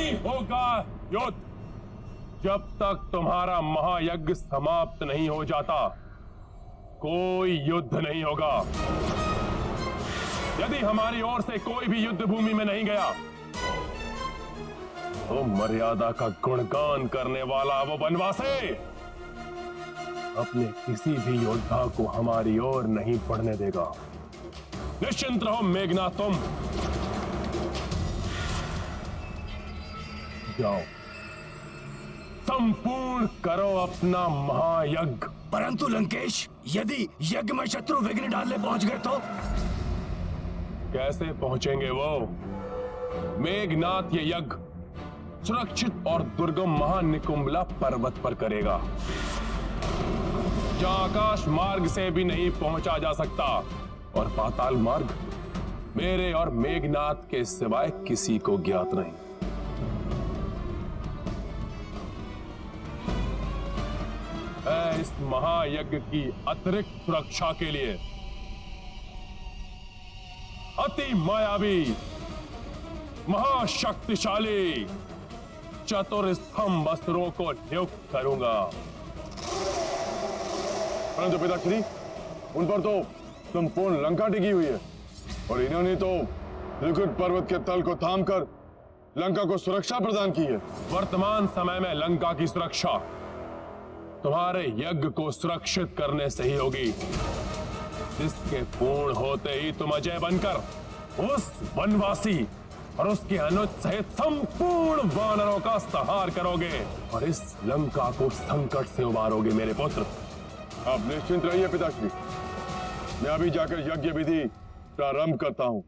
नहीं होगा युद्ध। जब तक तुम्हारा महायज्ञ समाप्त नहीं हो जाता कोई युद्ध नहीं होगा। यदि हमारी ओर से कोई भी युद्ध भूमि में नहीं गया तो मर्यादा का गुणगान करने वाला वो बनवासी अपने किसी भी योद्धा को हमारी ओर नहीं बढ़ने देगा। निश्चिंत रहो मेघनाथ, तुम जाओ, संपूर्ण करो अपना महायज्ञ। परंतु लंकेश, यदि यज्ञ में शत्रु विघ्न डालने पहुंच गए तो? कैसे पहुंचेंगे वो? मेघनाथ ये यज्ञ सुरक्षित और दुर्गम महानिकुंभला पर्वत पर करेगा, जहां आकाश मार्ग से भी नहीं पहुंचा जा सकता और पाताल मार्ग मेरे और मेघनाथ के सिवाय किसी को ज्ञात नहीं। इस महायज्ञ की अतिरिक्त सुरक्षा के लिए अति मायावी, महाशक्तिशाली चतुर्स्तंभ अस्त्रों को नियुक्त करूंगा। परंतु पिताश्री, उन पर तो संपूर्ण लंका टिकी हुई है और इन्होंने तो त्रिकुट पर्वत के तल को थामकर लंका को सुरक्षा प्रदान की है। वर्तमान समय में लंका की सुरक्षा तुम्हारे यज्ञ को सुरक्षित करने से ही होगी, जिसके पूर्ण होते ही तुम अजय बनकर उस वनवासी और उसके अनुज सहित संपूर्ण वानरों का संहार करोगे और इस लंका को संकट से उबारोगे मेरे पुत्र। आप निश्चिंत रहिए पिताश्री, मैं अभी जाकर यज्ञ विधि प्रारंभ करता हूं।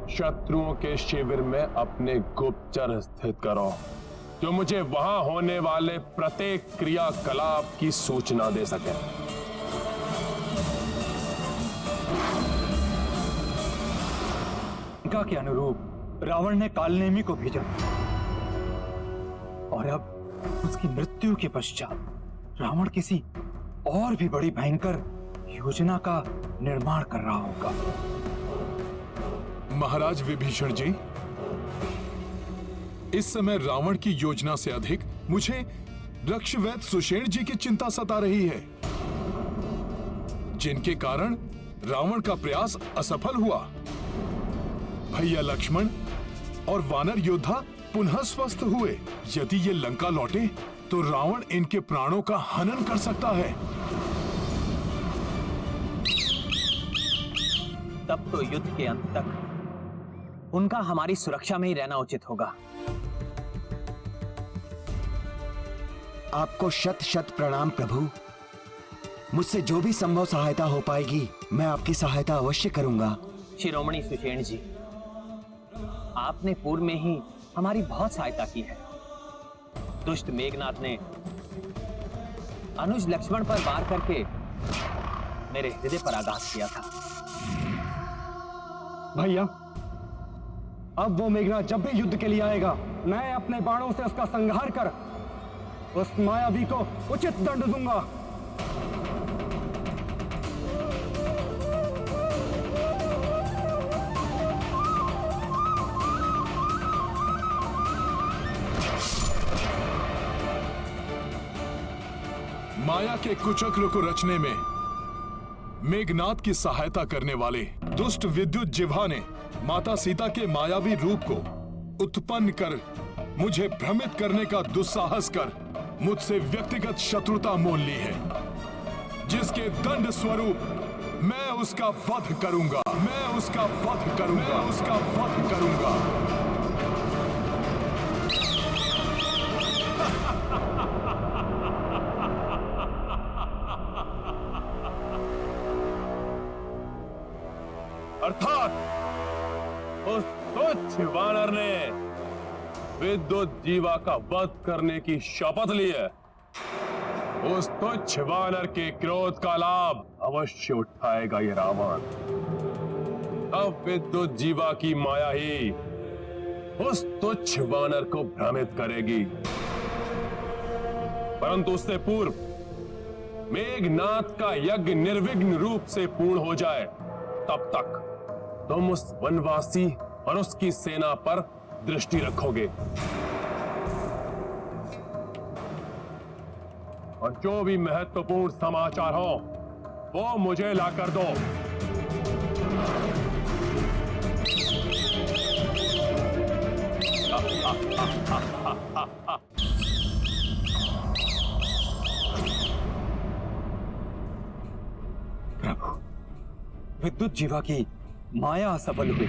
शत्रुओं के शिविर में अपने गुप्तचर स्थित करो, जो मुझे वहां होने वाले प्रत्येक क्रियाकलाप की सूचना दे सके। लंका के अनुरूप रावण ने कालनेमी को भेजा और अब उसकी मृत्यु के पश्चात रावण किसी और भी बड़ी भयंकर योजना का निर्माण कर रहा होगा। महाराज विभीषण जी, इस समय रावण की योजना से अधिक मुझे रक्षवैद सुषेण जी की चिंता सता रही है, जिनके कारण रावण का प्रयास असफल हुआ। भैया लक्ष्मण और वानर योद्धा पुनः स्वस्थ हुए। यदि ये लंका लौटे तो रावण इनके प्राणों का हनन कर सकता है। तब तो युद्ध के अंत तक उनका हमारी सुरक्षा में ही रहना उचित होगा। आपको शत शत प्रणाम प्रभु। मुझसे जो भी संभव सहायता हो पाएगी मैं आपकी सहायता अवश्य करूंगा। शिरोमणि सुषेण जी, आपने पूर्व में ही हमारी बहुत सहायता की है। दुष्ट मेघनाथ ने अनुज लक्ष्मण पर वार करके मेरे हृदय पर आघात किया था। भैया, अब वो मेघनाथ जब भी युद्ध के लिए आएगा, मैं अपने बाणों से उसका संहार कर उस मायावी को उचित दंड दूंगा। माया के कुचक्र को रचने में मेघनाथ की सहायता करने वाले दुष्ट विद्युत जिह्वा ने माता सीता के मायावी रूप को उत्पन्न कर मुझे भ्रमित करने का दुस्साहस कर मुझसे व्यक्तिगत शत्रुता मोल ली है, जिसके दंड स्वरूप मैं उसका वध करूंगा। मैं उसका वध करूंगा। उसका वध करूंगा। अर्थात उस तुच्छ वानर ने विद्युत जीवा का वध करने की शपथ ली है। उस तुच्छ वानर के क्रोध का लाभ अवश्य उठाएगा ये रावण। अब विद्युत जीवा की माया ही उस तुच्छ वानर को भ्रमित करेगी, परंतु उससे पूर्व मेघनाद का यज्ञ निर्विघ्न रूप से पूर्ण हो जाए, तब तक तुम उस वनवासी और उसकी सेना पर दृष्टि रखोगे। और जो भी महत्वपूर्ण समाचार हो वो मुझे लाकर दो। प्रभु, विद्युत जीवा की माया असफल हुई।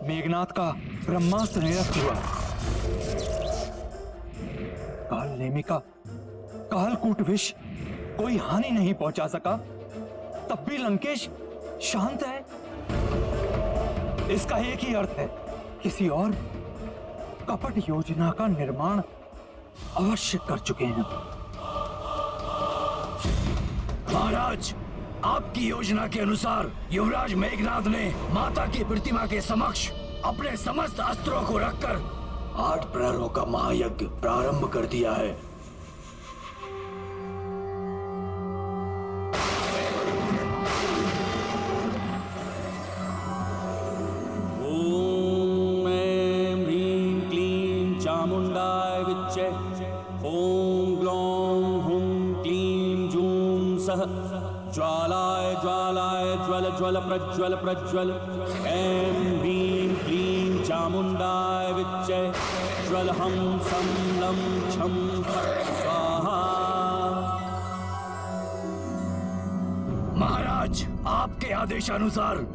मेघनाद का ब्रह्मास्त्र निरस्त हुआ। काल नेमी का कालकूट विष कोई हानि नहीं पहुंचा सका, तब भी लंकेश शांत है। इसका एक ही अर्थ है, किसी और कपट योजना का निर्माण अवश्य कर चुके हैं। महाराज, आपकी योजना के अनुसार युवराज मेघनाद ने माता की प्रतिमा के समक्ष अपने समस्त अस्त्रों को रखकर 8 प्रहरों का महायज्ञ प्रारंभ कर दिया है। ओम ऐं ह्रीं क्लीं चामुंडाय विच्चे। ओम ग्लौं हुं क्लीं जूं सः ज्वालाय ज्वालाय ज्वल ज्वल प्रज्वल प्रज्वल। ऐं ह्रीं क्लीं चामुंडाय विच्चे। ज्वल हम सं लं छं फट् स्वाहा। महाराज, आपके आदेशानुसार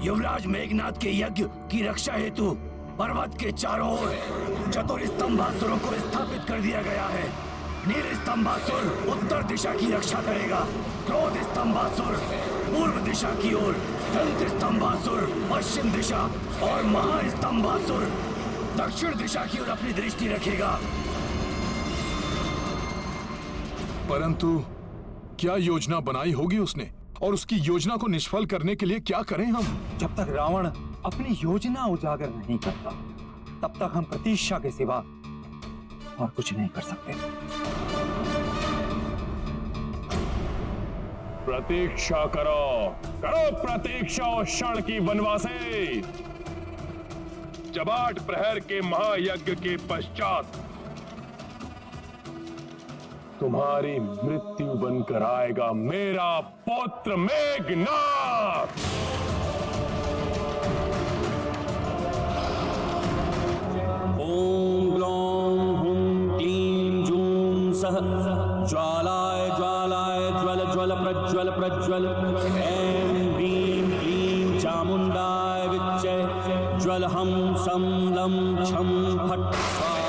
युवराज मेघनाद के यज्ञ की रक्षा हेतु पर्वत के चारों ओर चतुर स्तंभासुरों को स्थापित कर दिया गया है। नील स्तंभासुर उत्तर दिशा की रक्षा करेगा, क्रोध स्तंभासुर पूर्व दिशा की ओर, दंत स्तंभासुर पश्चिम दिशा और महास्तंभासुर दक्षिण दिशा की ओर अपनी दृष्टि रखेगा। परंतु क्या योजना बनाई होगी उसने, और उसकी योजना को निष्फल करने के लिए क्या करें हम? जब तक रावण अपनी योजना उजागर नहीं करता, तब तक हम प्रतीक्षा के सिवा और कुछ नहीं कर सकते। प्रतीक्षा करो, करो प्रतीक्षा उस क्षण की वनवासी, जब 8 प्रहर के महायज्ञ के पश्चात तुम्हारी मृत्यु बनकर आएगा मेरा पुत्र मेघनाद। ओम ग्लौं हुं क्लीं जूं सः ज्वालाय ज्वालाय ज्वल ज्वल प्रज्वल प्रज्वल। ऐं ह्रीं क्लीं चामुंडाय विच्चे। ज्वल हम सं लं छं फट् स्वाहा।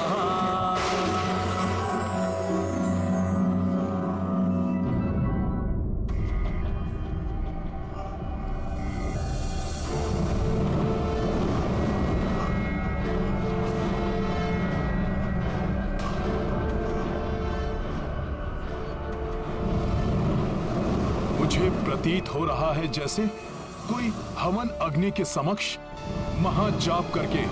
मुझे प्रतीत हो रहा है जैसे कोई हवन अग्नि के समक्ष महाजाप करके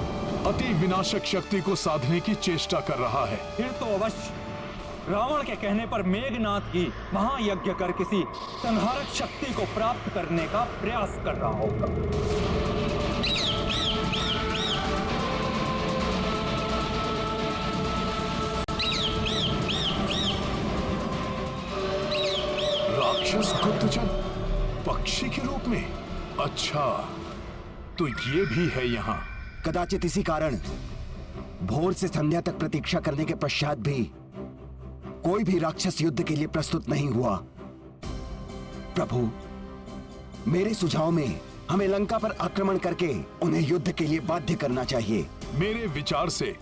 अति विनाशक शक्ति को साधने की चेष्टा कर रहा है। फिर तो अवश्य रावण के कहने पर मेघनाद की महायज्ञ कर किसी संहारक शक्ति को प्राप्त करने का प्रयास कर रहा होगा। राक्षस गुप्तचर पक्षी के रूप में? अच्छा, तो ये भी है यहाँ। कदाचित इसी कारण भोर से संध्या तक प्रतीक्षा करने के पश्चात भी कोई भी राक्षस युद्ध के लिए प्रस्तुत नहीं हुआ। प्रभु, मेरे सुझाव में हमें लंका पर आक्रमण करके उन्हें युद्ध के लिए बाध्य करना चाहिए। मेरे विचार से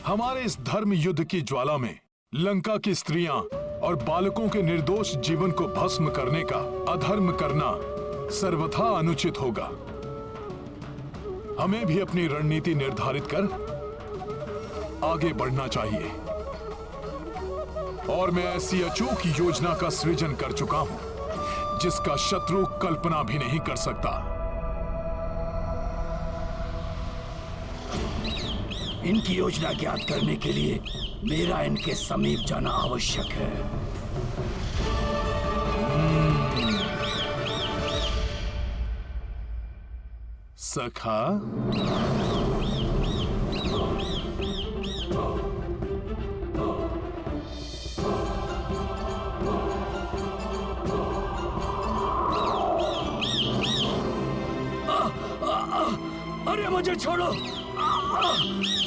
हमारे इस धर्म युद्ध की ज्वाला में लंका की स्त्रियां और बालकों के निर्दोष जीवन को भस्म करने का अधर्म करना सर्वथा अनुचित होगा। हमें भी अपनी रणनीति निर्धारित कर आगे बढ़ना चाहिए, और मैं ऐसी अचूक योजना का सृजन कर चुका हूं जिसका शत्रु कल्पना भी नहीं कर सकता। इनकी योजना ज्ञात करने के लिए मेरा इनके समीप जाना आवश्यक है। सखा, अरे मुझे छोड़ो!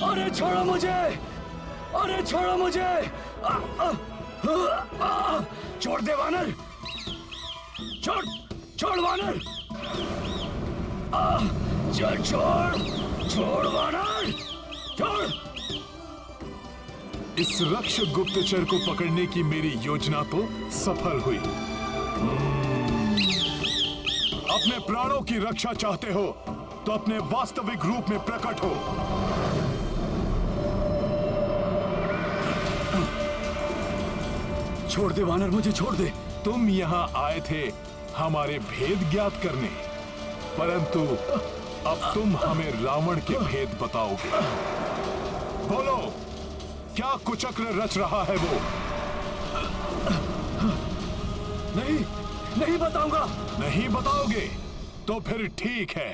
अरे छोड़ो मुझे! अरे छोड़ो मुझे! छोड़ दे वानर! छोड़! छोड़ वानर! छोड़! छोड़! छोड़ वानर! छोड़! इस रक्ष गुप्तचर को पकड़ने की मेरी योजना तो सफल हुई। अपने प्राणों की रक्षा चाहते हो तो अपने वास्तविक रूप में प्रकट हो। छोड़ दे वानर, मुझे छोड़ दे। तुम यहाँ आए थे हमारे भेद ज्ञात करने, परंतु अब तुम हमें रावण के भेद बताओगे। बोलो, क्या कुचक्र रच रहा है वो? नहीं, नहीं बताऊंगा। नहीं बताओगे तो फिर ठीक है।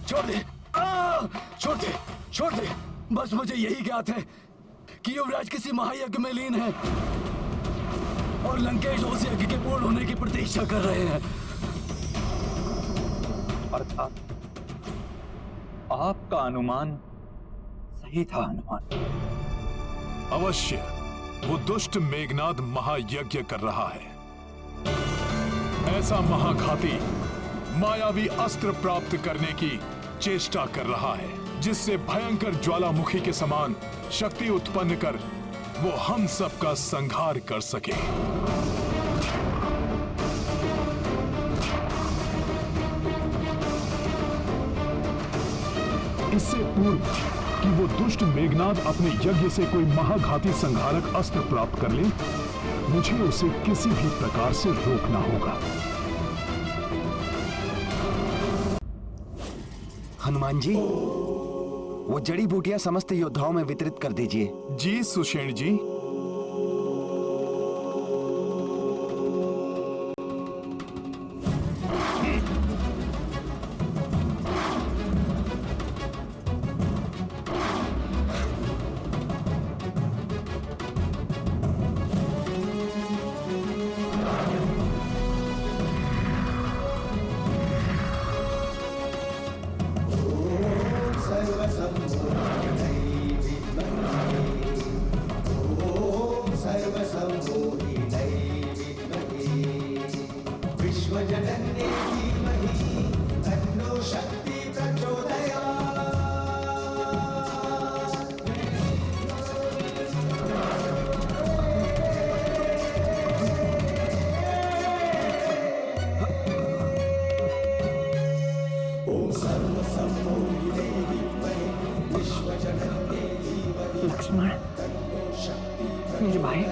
छोड़ दे! छोड़ दे! छोड़ दे! बस मुझे यही ज्ञात है कि युवराज किसी महायज्ञ में लीन है और लंकेश उस यज्ञ के पूर्ण होने की प्रतीक्षा कर रहे हैं। अर्थात आपका अनुमान सही था। हनुमान, अवश्य वो दुष्ट मेघनाद महायज्ञ कर रहा है। ऐसा महाघाती मायावी अस्त्र प्राप्त करने की चेष्टा कर रहा है जिससे भयंकर ज्वालामुखी के समान शक्ति उत्पन्न कर वो हम सबका संहार कर सके। इससे पूर्व कि वो दुष्ट मेघनाद अपने यज्ञ से कोई महाघाती संहारक अस्त्र प्राप्त कर ले, मुझे उसे किसी भी प्रकार से रोकना होगा। हनुमान जी, वो जड़ी बूटियां समस्त योद्धाओं में वितरित कर दीजिए। जी सुषेण जी। लक्ष्मण, मेरे भाई,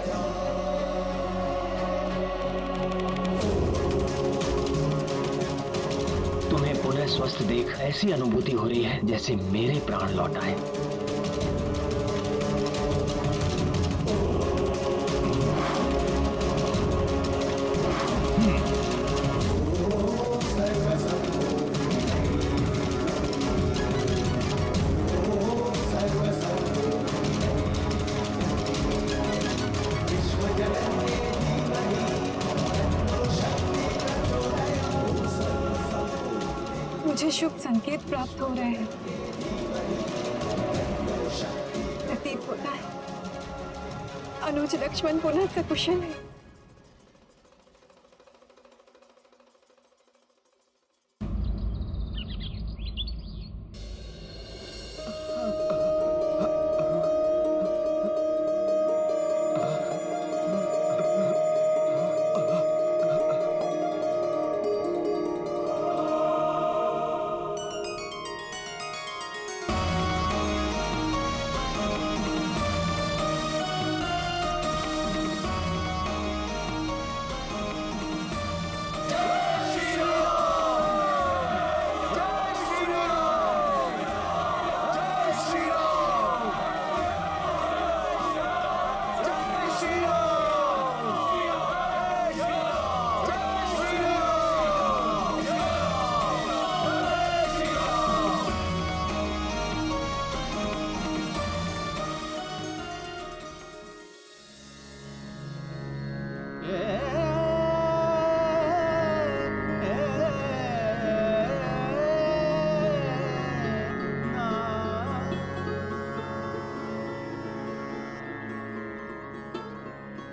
तुम्हें पुनः स्वस्थ देख ऐसी अनुभूति हो रही है जैसे मेरे प्राण लौट आए। मुझे शुभ संकेत प्राप्त हो रहे हैं। प्रतीत होता है अनुज लक्ष्मण पुनः सकुशल है।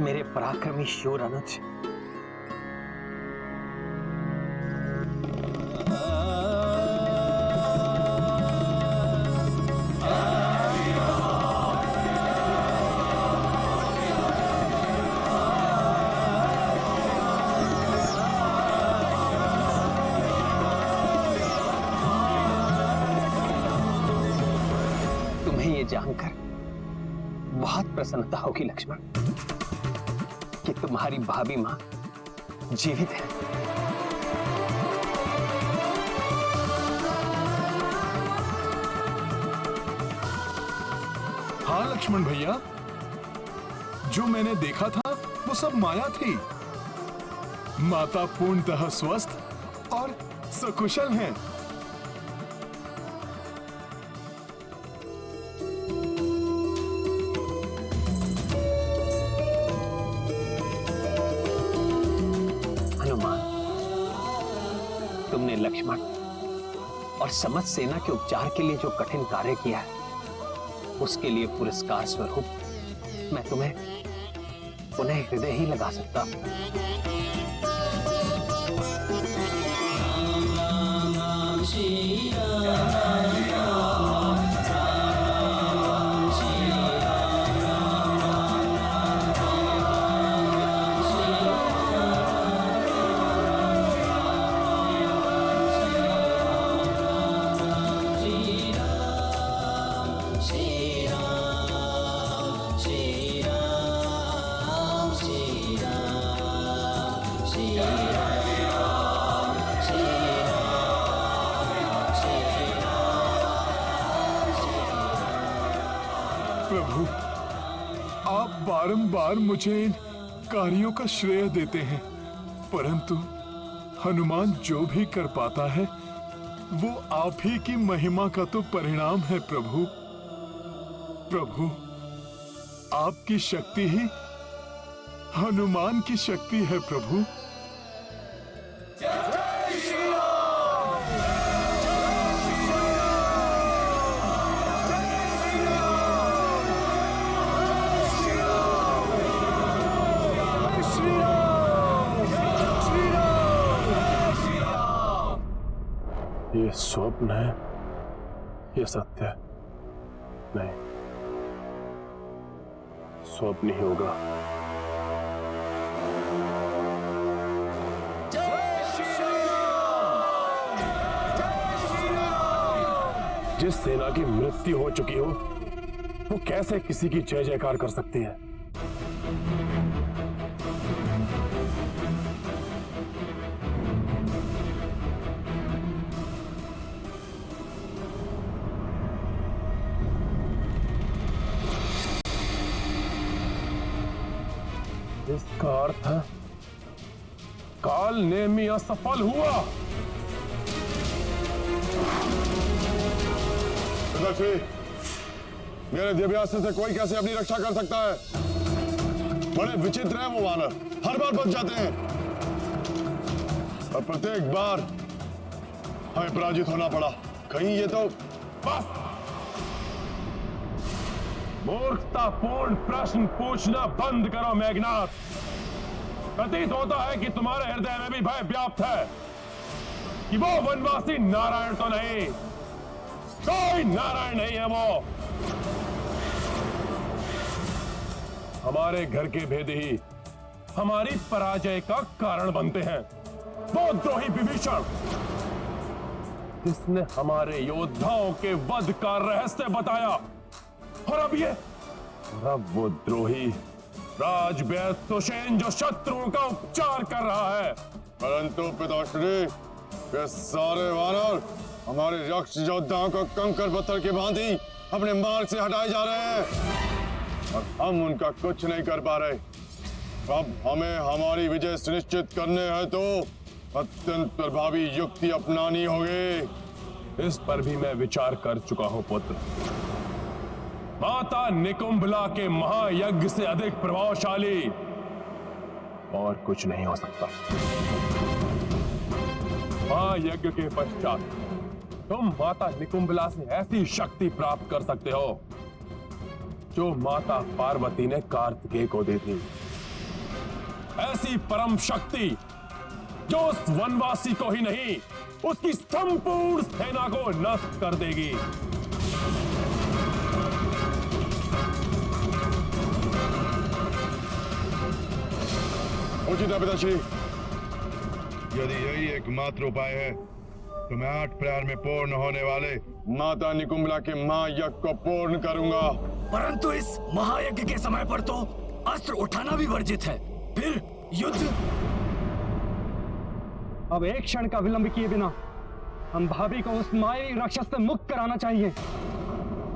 मेरे पराक्रमी शूर अनुज, तुम्हें ये जानकर बहुत प्रसन्नता होगी लक्ष्मण कि तुम्हारी भाभी मां जीवित है। हाँ लक्ष्मण भैया, जो मैंने देखा था वो सब माया थी। माता पूर्णतः स्वस्थ और सकुशल हैं। हनुमान, तुमने लक्ष्मण और समस्त सेना के उपचार के लिए जो कठिन कार्य किया है, उसके लिए पुरस्कार स्वरूप मैं तुम्हें पुनः हृदय ही लगा सकता हूं। प्रभु, आप बारंबार मुझे इन कार्यों का श्रेय देते हैं, परंतु हनुमान जो भी कर पाता है वो आप ही की महिमा का तो परिणाम है प्रभु। प्रभु, आपकी शक्ति ही हनुमान की शक्ति है प्रभु। ये स्वप्न है, ये सत्य है? नहीं, स्वप्न ही होगा। जिस सेना की मृत्यु हो चुकी हो, वो कैसे किसी की जय जयकार कर सकती है? इसका अर्थ है काल नेमी असफल हुआ। पिताश्री, मेरे दिव्यास्त्र से कोई कैसे अपनी रक्षा कर सकता है? बड़े विचित्र हैं वो वानर, हर बार बच जाते हैं और प्रत्येक बार हमें पराजित होना पड़ा। कहीं ये तो बस, मूर्खतापूर्ण प्रश्न पूछना बंद करो मेघनाथ। प्रतीत होता है कि तुम्हारे हृदय में भी भय व्याप्त है कि वो वनवासी नारायण तो नहीं, कोई नारायण नहीं है वो। हमारे घर के भेद ही हमारी पराजय का कारण बनते हैं। वो द्रोही विभीषण, जिसने हमारे योद्धाओं के वध का रहस्य बताया, और अब वो द्रोही राजवैद्य सुषेण जो शत्रुओं का उपचार कर रहा है। परंतु पिताश्री, वे सारे वानर हमारे यक्ष योद्धाओं को कंकर पत्थर की भांति अपने मार्ग से हटाए जा रहे हैं और हम उनका कुछ नहीं कर पा रहे। अब हमें हमारी विजय सुनिश्चित करने हैं तो अत्यंत प्रभावी युक्ति अपनानी होगी। इस पर भी मैं विचार कर चुका हूं पुत्र। माता निकुंभला के महायज्ञ से अधिक प्रभावशाली और कुछ नहीं हो सकता। महायज्ञ के पश्चात तुम माता निकुंभला से ऐसी शक्ति प्राप्त कर सकते हो जो माता पार्वती ने कार्तिकेय को दी थी। ऐसी परम शक्ति जो उस वनवासी को ही नहीं, उसकी संपूर्ण सेना को नष्ट कर देगी। उचित है पिताश्री। यदि यही एकमात्र उपाय है तो मैं 8 प्रहर में पूर्ण होने वाले माता निकुंभला के महायज्ञ को पूर्ण करूंगा। परंतु इस महायज्ञ के समय पर तो अस्त्र उठाना भी वर्जित है, फिर युद्ध। अब एक क्षण का विलंब किए बिना हम भाभी को उस मायावी राक्षस से मुक्त कराना चाहिए।